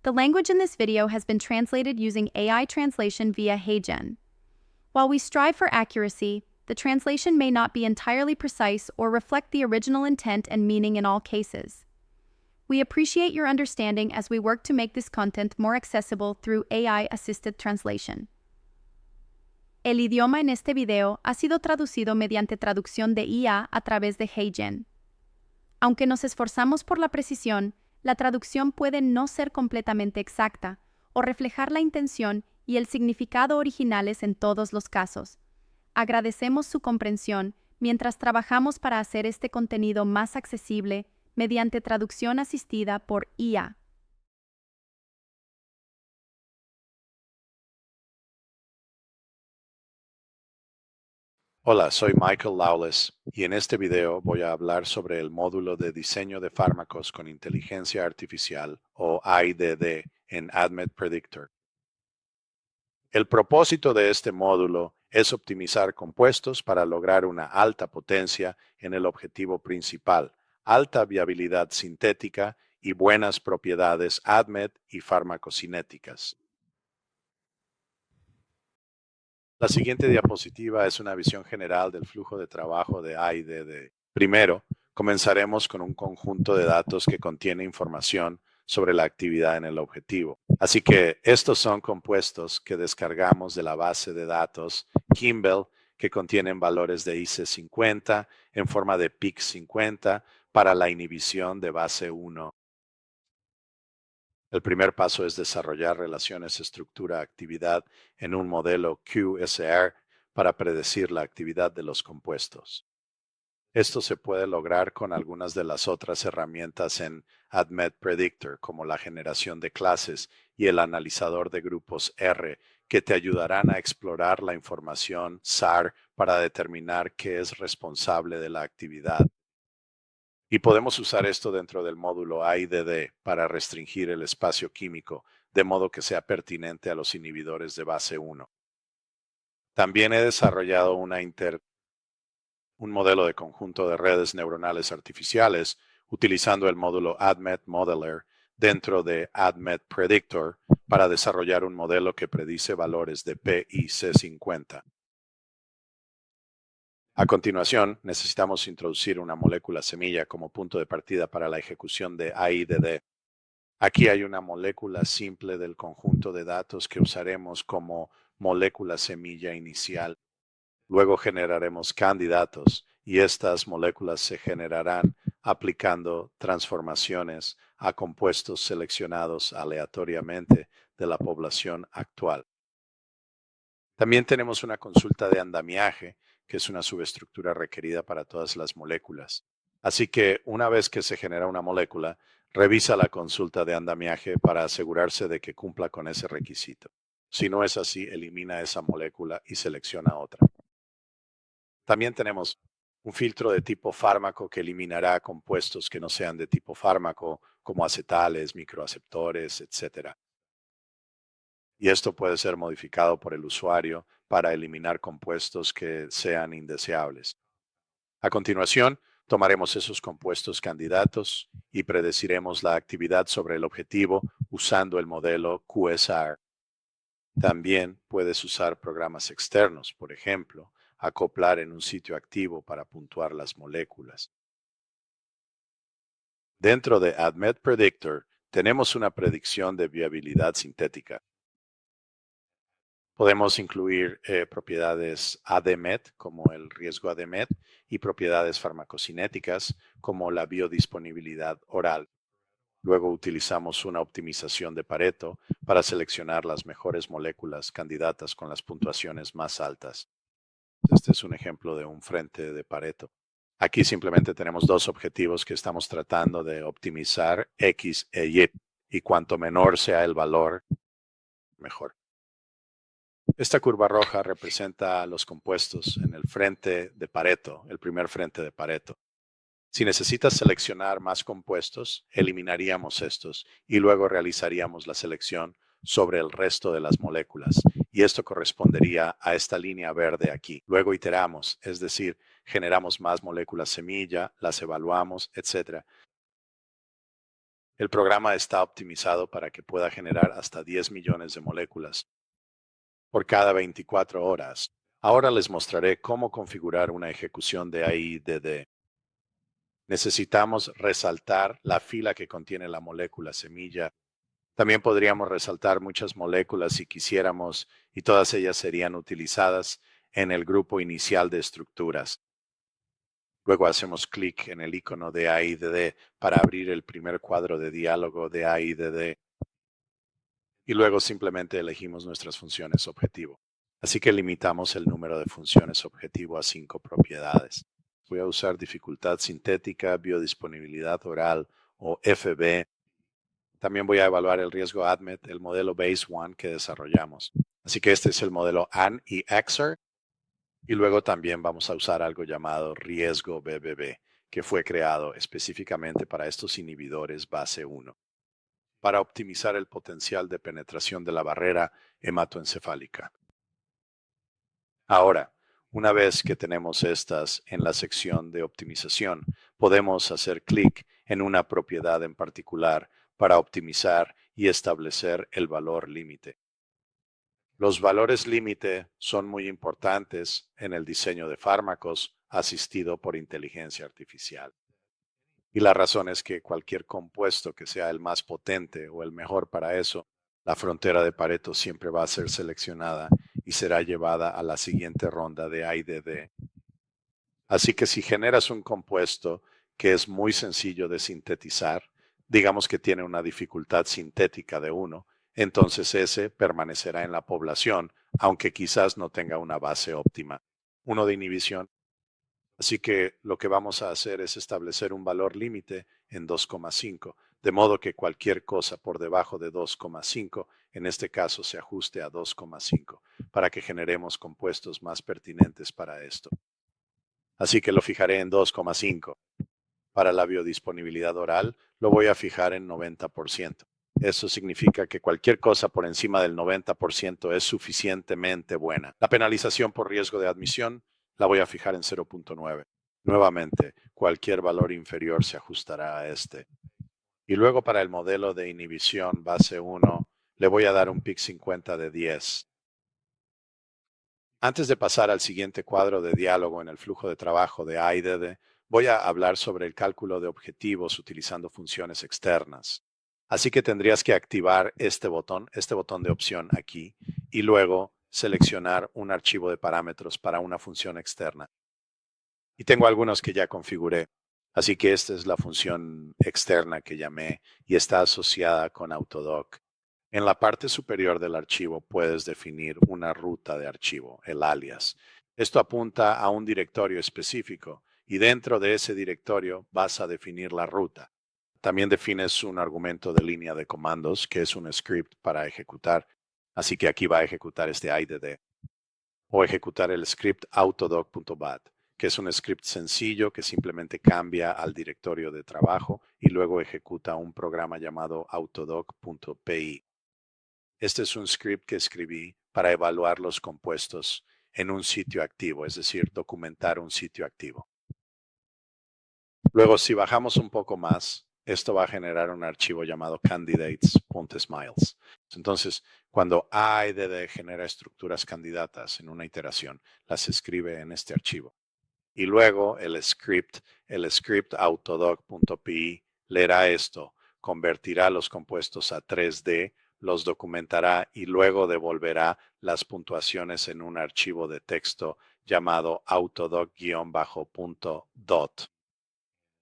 The language in this video has been translated using AI translation via HeyGen. While we strive for accuracy, the translation may not be entirely precise or reflect the original intent and meaning in all cases. We appreciate your understanding as we work to make this content more accessible through AI-assisted translation. El idioma en este video ha sido traducido mediante traducción de IA a través de HeyGen. Aunque nos esforzamos por la precisión, la traducción puede no ser completamente exacta o reflejar la intención y el significado originales en todos los casos. Agradecemos su comprensión mientras trabajamos para hacer este contenido más accesible mediante traducción asistida por IA. Hola, soy Michael Lawless y en este video voy a hablar sobre el módulo de diseño de fármacos con inteligencia artificial o AIDD en ADMET Predictor. El propósito de este módulo es optimizar compuestos para lograr una alta potencia en el objetivo principal, alta viabilidad sintética y buenas propiedades ADMET y farmacocinéticas. La siguiente diapositiva es una visión general del flujo de trabajo de AIDD. Primero, comenzaremos con un conjunto de datos que contiene información sobre la actividad en el objetivo. Así que estos son compuestos que descargamos de la base de datos Kimball que contienen valores de IC50 en forma de PIC50 para la inhibición de base 1. El primer paso es desarrollar relaciones estructura-actividad en un modelo QSR para predecir la actividad de los compuestos. Esto se puede lograr con algunas de las otras herramientas en ADMET Predictor, como la generación de clases y el analizador de grupos R, que te ayudarán a explorar la información SAR para determinar qué es responsable de la actividad. Y podemos usar esto dentro del módulo AIDD para restringir el espacio químico, de modo que sea pertinente a los inhibidores de base 1. También he desarrollado un modelo de conjunto de redes neuronales artificiales utilizando el módulo ADMET Modeler dentro de ADMET Predictor para desarrollar un modelo que predice valores de P y C50. A continuación, necesitamos introducir una molécula semilla como punto de partida para la ejecución de AIDD. Aquí hay una molécula simple del conjunto de datos que usaremos como molécula semilla inicial. Luego generaremos candidatos y estas moléculas se generarán aplicando transformaciones a compuestos seleccionados aleatoriamente de la población actual. También tenemos una consulta de andamiaje, que es una subestructura requerida para todas las moléculas. Así que una vez que se genera una molécula, revisa la consulta de andamiaje para asegurarse de que cumpla con ese requisito. Si no es así, elimina esa molécula y selecciona otra. También tenemos un filtro de tipo fármaco que eliminará compuestos que no sean de tipo fármaco, como acetales, microaceptores, etc. Y esto puede ser modificado por el usuario para eliminar compuestos que sean indeseables. A continuación, tomaremos esos compuestos candidatos y predeciremos la actividad sobre el objetivo usando el modelo QSR. También puedes usar programas externos, por ejemplo, acoplar en un sitio activo para puntuar las moléculas. Dentro de ADMET Predictor tenemos una predicción de viabilidad sintética. Podemos incluir propiedades ADMET, como el riesgo ADMET, y propiedades farmacocinéticas, como la biodisponibilidad oral. Luego utilizamos una optimización de Pareto para seleccionar las mejores moléculas candidatas con las puntuaciones más altas. Este es un ejemplo de un frente de Pareto. Aquí simplemente tenemos dos objetivos que estamos tratando de optimizar, X e Y, y cuanto menor sea el valor, mejor. Esta curva roja representa los compuestos en el frente de Pareto, el primer frente de Pareto. Si necesitas seleccionar más compuestos, eliminaríamos estos y luego realizaríamos la selección sobre el resto de las moléculas. Y esto correspondería a esta línea verde aquí. Luego iteramos, es decir, generamos más moléculas semilla, las evaluamos, etc. El programa está optimizado para que pueda generar hasta 10 millones de moléculas por cada 24 horas. Ahora les mostraré cómo configurar una ejecución de AIDD. Necesitamos resaltar la fila que contiene la molécula semilla. También podríamos resaltar muchas moléculas si quisiéramos y todas ellas serían utilizadas en el grupo inicial de estructuras. Luego hacemos clic en el icono de AIDD para abrir el primer cuadro de diálogo de AIDD y luego simplemente elegimos nuestras funciones objetivo. Así que limitamos el número de funciones objetivo a 5 propiedades. Voy a usar dificultad sintética, biodisponibilidad oral o FB. También voy a evaluar el riesgo ADMET, el modelo Base One que desarrollamos. Así que este es el modelo AN y EXER. Y luego también vamos a usar algo llamado riesgo BBB, que fue creado específicamente para estos inhibidores base 1, para optimizar el potencial de penetración de la barrera hematoencefálica. Ahora, una vez que tenemos estas en la sección de optimización, podemos hacer clic en una propiedad en particular para optimizar y establecer el valor límite. Los valores límite son muy importantes en el diseño de fármacos asistido por inteligencia artificial. Y la razón es que cualquier compuesto que sea el más potente o el mejor para eso, la frontera de Pareto siempre va a ser seleccionada y será llevada a la siguiente ronda de AIDD. Así que si generas un compuesto que es muy sencillo de sintetizar, digamos que tiene una dificultad sintética de 1, entonces ese permanecerá en la población, aunque quizás no tenga una base óptima. Uno de inhibición. Así que lo que vamos a hacer es establecer un valor límite en 2,5, de modo que cualquier cosa por debajo de 2,5, en este caso se ajuste a 2,5, para que generemos compuestos más pertinentes para esto. Así que lo fijaré en 2,5. Para la biodisponibilidad oral, lo voy a fijar en 90%. Eso significa que cualquier cosa por encima del 90% es suficientemente buena. La penalización por riesgo de admisión la voy a fijar en 0,9. Nuevamente, cualquier valor inferior se ajustará a este. Y luego para el modelo de inhibición base 1, le voy a dar un PIC 50 de 10. Antes de pasar al siguiente cuadro de diálogo en el flujo de trabajo de AIDD, voy a hablar sobre el cálculo de objetivos utilizando funciones externas. Así que tendrías que activar este botón de opción aquí, y luego seleccionar un archivo de parámetros para una función externa. Y tengo algunos que ya configuré. Así que esta es la función externa que llamé y está asociada con Autodoc. En la parte superior del archivo puedes definir una ruta de archivo, el alias. Esto apunta a un directorio específico y dentro de ese directorio vas a definir la ruta. También defines un argumento de línea de comandos, que es un script para ejecutar. Así que aquí va a ejecutar este IDD o ejecutar el script autodoc.bat, que es un script sencillo que simplemente cambia al directorio de trabajo y luego ejecuta un programa llamado autodoc.py. Este es un script que escribí para evaluar los compuestos en un sitio activo, es decir, documentar un sitio activo. Luego, si bajamos un poco más, esto va a generar un archivo llamado candidates.smiles. Entonces, cuando AIDD genera estructuras candidatas en una iteración, las escribe en este archivo. Y luego el script autodoc.py leerá esto, convertirá los compuestos a 3D, los documentará y luego devolverá las puntuaciones en un archivo de texto llamado autodoc-.dot,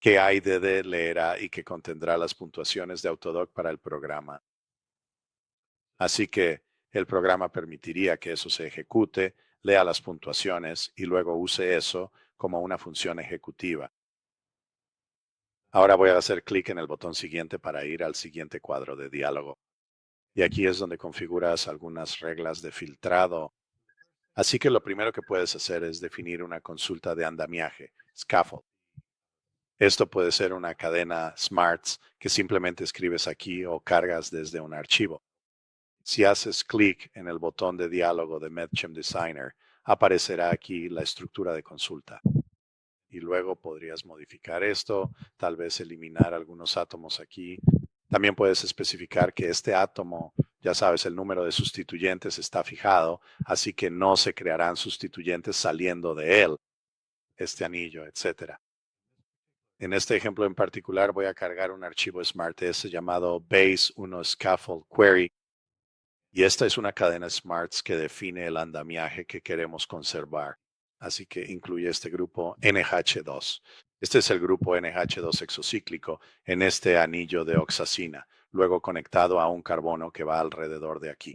que IDD leerá y que contendrá las puntuaciones de Autodoc para el programa. Así que el programa permitiría que eso se ejecute, lea las puntuaciones y luego use eso como una función ejecutiva. Ahora voy a hacer clic en el botón siguiente para ir al siguiente cuadro de diálogo. Y aquí es donde configuras algunas reglas de filtrado. Así que lo primero que puedes hacer es definir una consulta de andamiaje, scaffold. Esto puede ser una cadena smarts que simplemente escribes aquí o cargas desde un archivo. Si haces clic en el botón de diálogo de MedChem Designer, aparecerá aquí la estructura de consulta. Y luego podrías modificar esto, tal vez eliminar algunos átomos aquí. También puedes especificar que este átomo, ya sabes, el número de sustituyentes está fijado, así que no se crearán sustituyentes saliendo de él, este anillo, etcétera. En este ejemplo en particular voy a cargar un archivo SmartS llamado base1scaffold query, y esta es una cadena smarts que define el andamiaje que queremos conservar. Así que incluye este grupo NH2. Este es el grupo NH2 exocíclico en este anillo de oxacina, luego conectado a un carbono que va alrededor de aquí.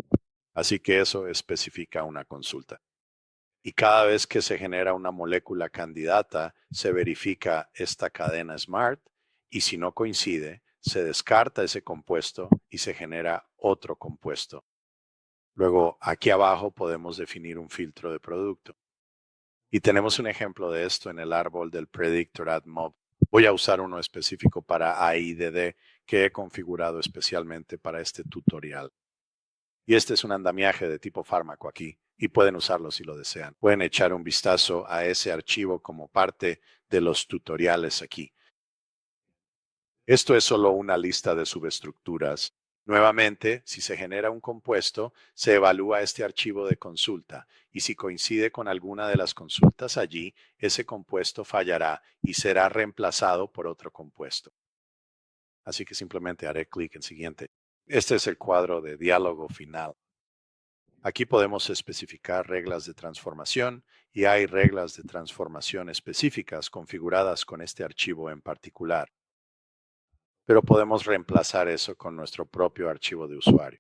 Así que eso especifica una consulta. Y cada vez que se genera una molécula candidata, se verifica esta cadena SMART, y si no coincide, se descarta ese compuesto y se genera otro compuesto. Luego, aquí abajo podemos definir un filtro de producto. Y tenemos un ejemplo de esto en el árbol del Predictor AdMob. Voy a usar uno específico para AIDD que he configurado especialmente para este tutorial. Y este es un andamiaje de tipo fármaco aquí, y pueden usarlo si lo desean. Pueden echar un vistazo a ese archivo como parte de los tutoriales aquí. Esto es solo una lista de subestructuras. Nuevamente, si se genera un compuesto, se evalúa este archivo de consulta, y si coincide con alguna de las consultas allí, ese compuesto fallará y será reemplazado por otro compuesto. Así que simplemente haré clic en siguiente. Este es el cuadro de diálogo final. Aquí podemos especificar reglas de transformación, y hay reglas de transformación específicas configuradas con este archivo en particular. Pero podemos reemplazar eso con nuestro propio archivo de usuario.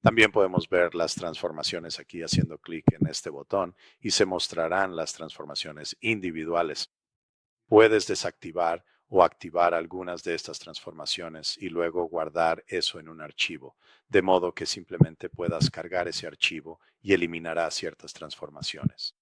También podemos ver las transformaciones aquí haciendo clic en este botón y se mostrarán las transformaciones individuales. Puedes desactivar o activar algunas de estas transformaciones y luego guardar eso en un archivo, de modo que simplemente puedas cargar ese archivo y eliminará ciertas transformaciones.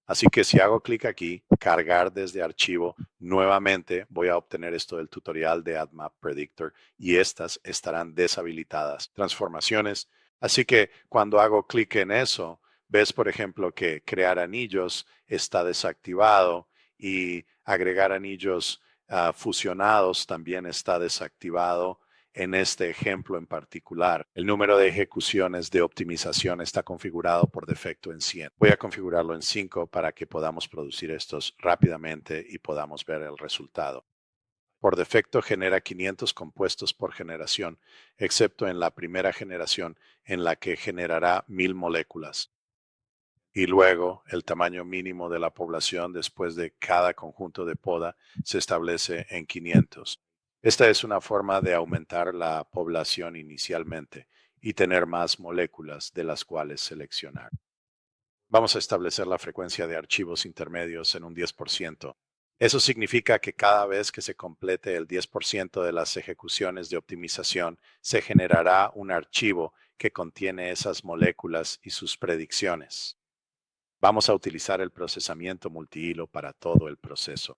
Así que si hago clic aquí, cargar desde archivo, nuevamente voy a obtener esto del tutorial de AdMap Predictor, y estas estarán deshabilitadas. Transformaciones. Así que cuando hago clic en eso, ves, por ejemplo, que crear anillos está desactivado, y agregar anillos fusionados también está desactivado. En este ejemplo en particular, el número de ejecuciones de optimización está configurado por defecto en 100. Voy a configurarlo en 5 para que podamos producir estos rápidamente y podamos ver el resultado. Por defecto genera 500 compuestos por generación, excepto en la primera generación, en la que generará 1000 moléculas. Y luego el tamaño mínimo de la población después de cada conjunto de poda se establece en 500. Esta es una forma de aumentar la población inicialmente y tener más moléculas de las cuales seleccionar. Vamos a establecer la frecuencia de archivos intermedios en un 10%. Eso significa que cada vez que se complete el 10% de las ejecuciones de optimización, se generará un archivo que contiene esas moléculas y sus predicciones. Vamos a utilizar el procesamiento multihilo para todo el proceso.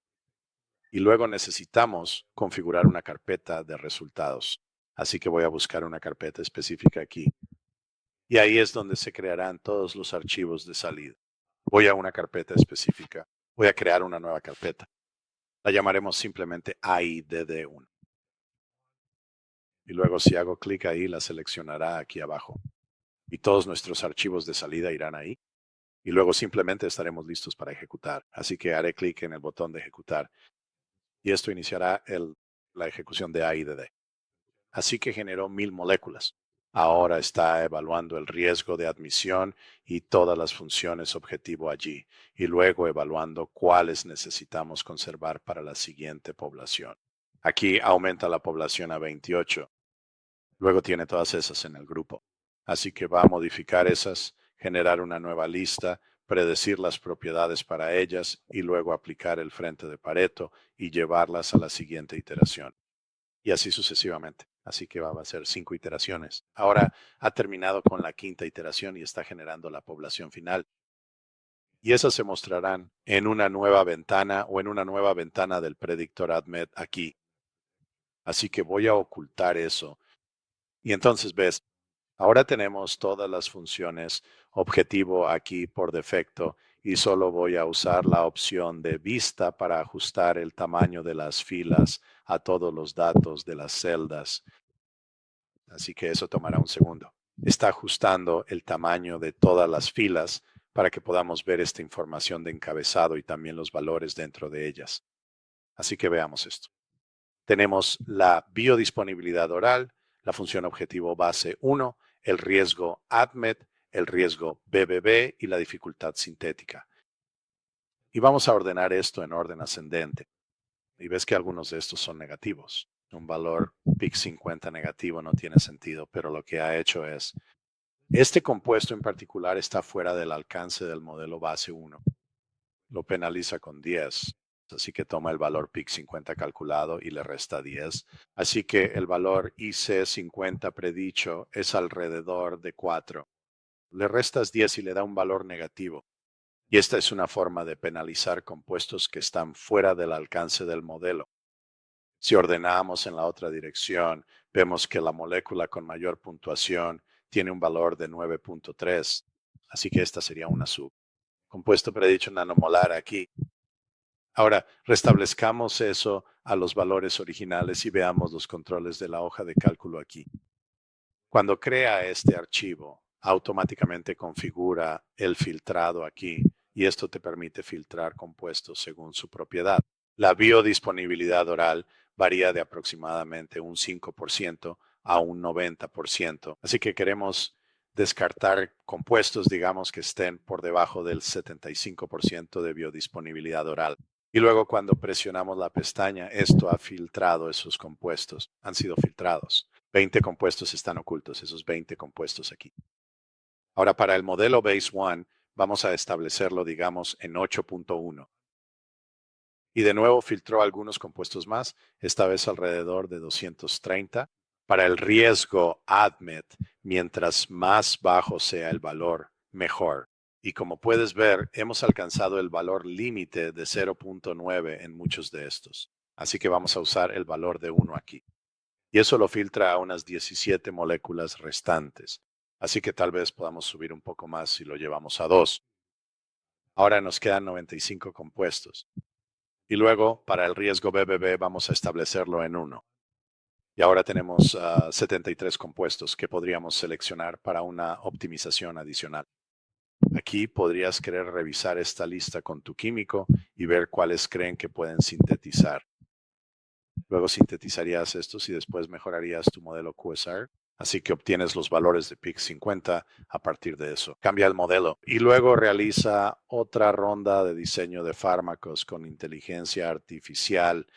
Y luego necesitamos configurar una carpeta de resultados. Así que voy a buscar una carpeta específica aquí. Y ahí es donde se crearán todos los archivos de salida. Voy a una carpeta específica. Voy a crear una nueva carpeta. La llamaremos simplemente AIDD1. Y luego si hago clic ahí, la seleccionará aquí abajo. Y todos nuestros archivos de salida irán ahí. Y luego simplemente estaremos listos para ejecutar. Así que haré clic en el botón de ejecutar, y esto iniciará la ejecución de AIDD. Así que generó 1000 moléculas. Ahora está evaluando el riesgo de admisión y todas las funciones objetivo allí, y luego evaluando cuáles necesitamos conservar para la siguiente población. Aquí aumenta la población a 28. Luego tiene todas esas en el grupo. Así que va a modificar esas, generar una nueva lista, predecir las propiedades para ellas y luego aplicar el frente de Pareto y llevarlas a la siguiente iteración. Y así sucesivamente. Así que va a ser 5 iteraciones. Ahora ha terminado con la quinta iteración y está generando la población final. Y esas se mostrarán en una nueva ventana o en una nueva ventana del predictor ADMET aquí. Así que voy a ocultar eso. Y entonces ves, ahora tenemos todas las funciones objetivo aquí por defecto, y solo voy a usar la opción de vista para ajustar el tamaño de las filas a todos los datos de las celdas. Así que eso tomará un segundo. Está ajustando el tamaño de todas las filas para que podamos ver esta información de encabezado y también los valores dentro de ellas. Así que veamos esto. Tenemos la biodisponibilidad oral, la función objetivo base 1, el riesgo ADMET, el riesgo BBB y la dificultad sintética. Y vamos a ordenar esto en orden ascendente. Y ves que algunos de estos son negativos. Un valor PIC 50 negativo no tiene sentido, pero lo que ha hecho es, este compuesto en particular está fuera del alcance del modelo base 1. Lo penaliza con 10. Así que toma el valor PIC 50 calculado y le resta 10. Así que el valor IC 50 predicho es alrededor de 4. Le restas 10 y le da un valor negativo. Y esta es una forma de penalizar compuestos que están fuera del alcance del modelo. Si ordenamos en la otra dirección, vemos que la molécula con mayor puntuación tiene un valor de 9.3. Así que esta sería una sub. Compuesto predicho nanomolar aquí. Ahora, restablezcamos eso a los valores originales y veamos los controles de la hoja de cálculo aquí. Cuando crea este archivo, automáticamente configura el filtrado aquí y esto te permite filtrar compuestos según su propiedad. La biodisponibilidad oral varía de aproximadamente un 5% a un 90%. Así que queremos descartar compuestos, digamos, que estén por debajo del 75% de biodisponibilidad oral. Y luego cuando presionamos la pestaña, esto ha filtrado esos compuestos. Han sido filtrados. 20 compuestos están ocultos, esos 20 compuestos aquí. Ahora, para el modelo Base 1, vamos a establecerlo, digamos, en 8.1. Y de nuevo filtró algunos compuestos más, esta vez alrededor de 230. Para el riesgo ADMET, mientras más bajo sea el valor, mejor. Y como puedes ver, hemos alcanzado el valor límite de 0.9 en muchos de estos. Así que vamos a usar el valor de 1 aquí. Y eso lo filtra a unas 17 moléculas restantes. Así que tal vez podamos subir un poco más si lo llevamos a 2. Ahora nos quedan 95 compuestos. Y luego, para el riesgo BBB, vamos a establecerlo en 1. Y ahora tenemos 73 compuestos que podríamos seleccionar para una optimización adicional. Aquí podrías querer revisar esta lista con tu químico y ver cuáles creen que pueden sintetizar. Luego sintetizarías estos y después mejorarías tu modelo QSR. Así que obtienes los valores de PIC 50 a partir de eso. Cambia el modelo y luego realiza otra ronda de diseño de fármacos con inteligencia artificial.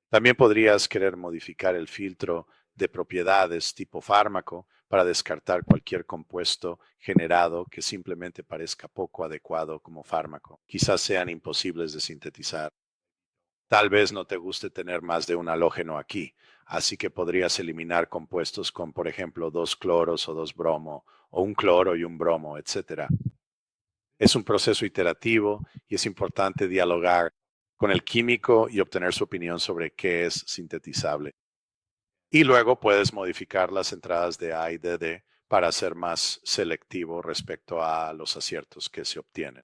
También podrías querer modificar el filtro de propiedades tipo fármaco para descartar cualquier compuesto generado que simplemente parezca poco adecuado como fármaco. Quizás sean imposibles de sintetizar. Tal vez no te guste tener más de un halógeno aquí, así que podrías eliminar compuestos con, por ejemplo, 2 cloros o 2 bromo, o un cloro y un bromo, etc. Es un proceso iterativo y es importante dialogar con el químico y obtener su opinión sobre qué es sintetizable. Y luego puedes modificar las entradas de A y de D para ser más selectivo respecto a los aciertos que se obtienen.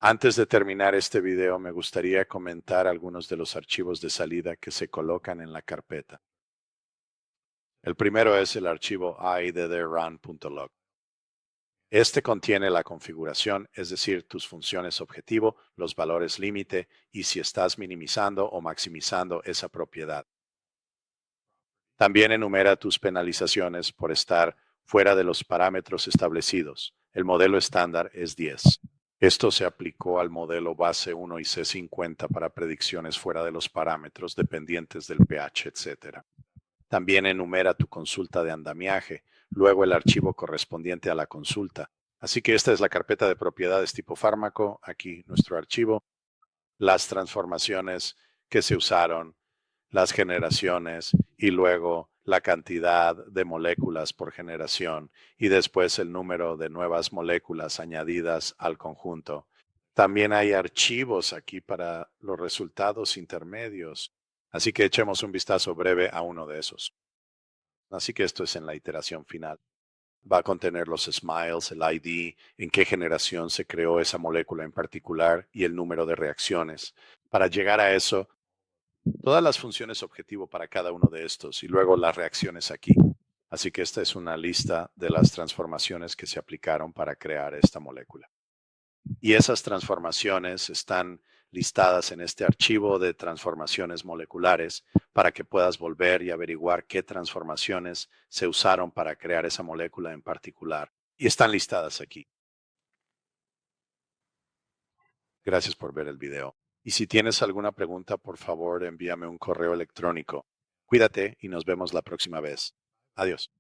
Antes de terminar este video, me gustaría comentar algunos de los archivos de salida que se colocan en la carpeta. El primero es el archivo aiddrun.log. Este contiene la configuración, es decir, tus funciones objetivo, los valores límite y si estás minimizando o maximizando esa propiedad. También enumera tus penalizaciones por estar fuera de los parámetros establecidos. El modelo estándar es 10. Esto se aplicó al modelo base 1 y C50 para predicciones fuera de los parámetros dependientes del pH, etc. También enumera tu consulta de andamiaje, luego el archivo correspondiente a la consulta. Así que esta es la carpeta de propiedades tipo fármaco, aquí nuestro archivo, las transformaciones que se usaron, las generaciones y luego la cantidad de moléculas por generación y después el número de nuevas moléculas añadidas al conjunto. También hay archivos aquí para los resultados intermedios, así que echemos un vistazo breve a uno de esos. Así que esto es en la iteración final. Va a contener los smiles, el ID, en qué generación se creó esa molécula en particular y el número de reacciones. Para llegar a eso, todas las funciones objetivo para cada uno de estos y luego las reacciones aquí. Así que esta es una lista de las transformaciones que se aplicaron para crear esta molécula. Y esas transformaciones están listadas en este archivo de transformaciones moleculares para que puedas volver y averiguar qué transformaciones se usaron para crear esa molécula en particular. Y están listadas aquí. Gracias por ver el video. Y si tienes alguna pregunta, por favor, envíame un correo electrónico. Cuídate y nos vemos la próxima vez. Adiós.